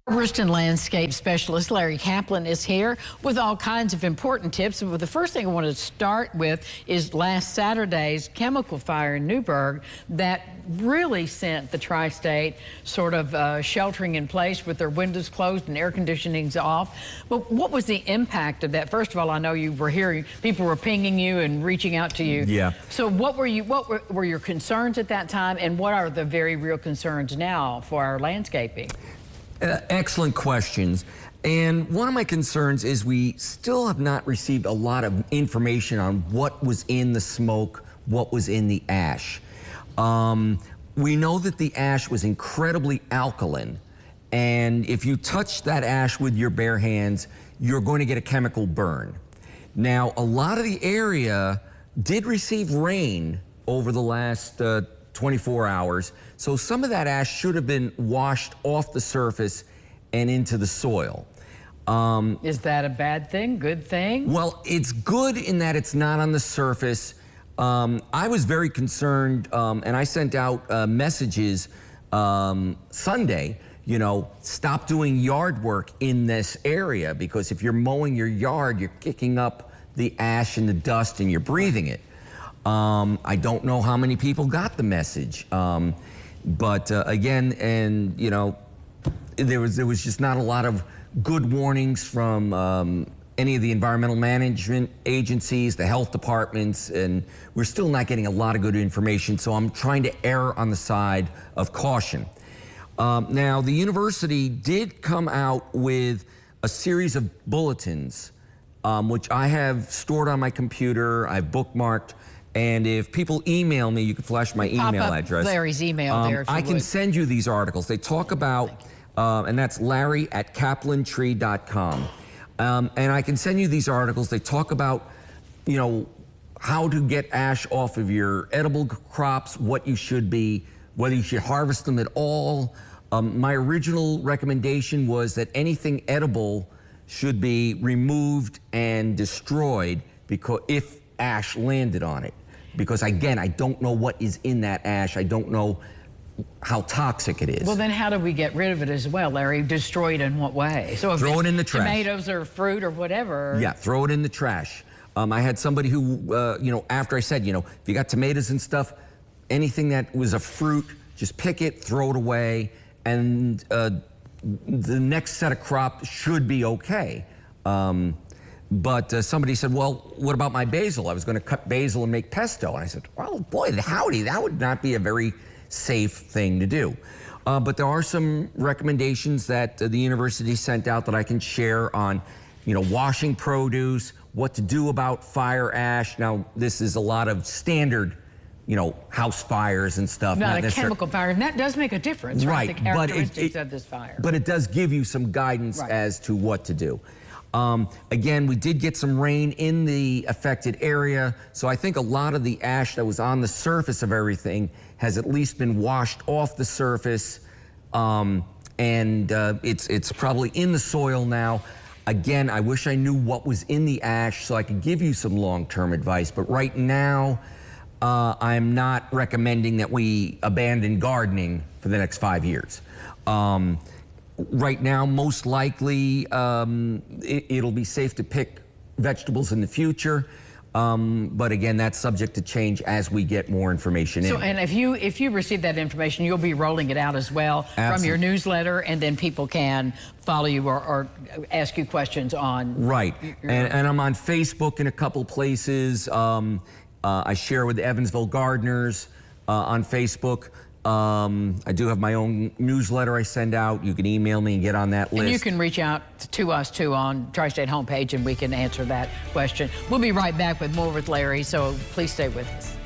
Arborist and landscape specialist Larry Caplan is here with all kinds of important tips. And the first thing I want to start with is last Saturday's chemical fire in Newburgh that really sent the Tri-State sort of sheltering in place with their windows closed and air conditionings off. But what was the impact of that? First of all, I know you were hearing, people were pinging you and reaching out to you. Yeah. So what were your concerns at that time, and what are the very real concerns now for our landscaping? Excellent questions. And one of my concerns is we still have not received a lot of information on what was in the smoke, what was in the ash. We know that the ash was incredibly alkaline, and if you touch that ash with your bare hands, you're going to get a chemical burn. Now, a lot of the area did receive rain over the last 24 hours, so some of that ash should have been washed off the surface and into the soil. Is that a bad thing, good thing? Well, it's good in that it's not on the surface. I was very concerned, and I sent out messages Sunday, you know, stop doing yard work in this area, because if you're mowing your yard, you're kicking up the ash and the dust and you're breathing it. I don't know how many people got the message, but again, and you know, there was just not a lot of good warnings from any of the environmental management agencies, the health departments, and we're still not getting a lot of good information. So I'm trying to err on the side of caution. Now, the university did come out with a series of bulletins, which I have stored on my computer. I've bookmarked. And if people email me, you can flash my email address. Larry's email there, if you I can send you these articles. They talk about, and that's Larry@caplantree.com. And I can send you these articles. They talk about, you know, how to get ash off of your edible crops, what you should be, whether you should harvest them at all. My original recommendation was that anything edible should be removed and destroyed because if ash landed on it. Because again, I don't know what is in that ash. I don't know how toxic it is. Well, then how do we get rid of it as well, Larry? Destroy it in what way? So if throw it in the trash. Tomatoes or fruit or whatever. Yeah, throw it in the trash. I had somebody who, you know, after I said, you know, if you got tomatoes and stuff, anything that was a fruit, just pick it, throw it away, and the next set of crop should be okay. But somebody said, well, what about my basil? I was going to cut basil and make pesto. And I said, well, boy, howdy, that would not be a very safe thing to do. But there are some recommendations that the university sent out that I can share on, you know, washing produce, what to do about fire ash. Now, this is a lot of standard, you know, house fires and stuff. Not a chemical fire, and that does make a difference, right? The characteristics of this fire. But it does give you some guidance as to what to do. Again, we did get some rain in the affected area, so I think a lot of the ash that was on the surface of everything has at least been washed off the surface, and it's probably in the soil now. Again, I wish I knew what was in the ash so I could give you some long-term advice, but right now, I'm not recommending that we abandon gardening for the next 5 years. Right now, most likely, it'll be safe to pick vegetables in the future. But again, that's subject to change as we get more information in. So, and if you receive that information, you'll be rolling it out as well. From your newsletter, and then people can follow you or ask you questions on. Right, and I'm on Facebook in a couple places. I share with the Evansville Gardeners on Facebook. I do have my own newsletter I send out. You can email me and get on that list. And you can reach out to us, too, on Tri-State homepage, and we can answer that question. We'll be right back with more with Larry, so please stay with us.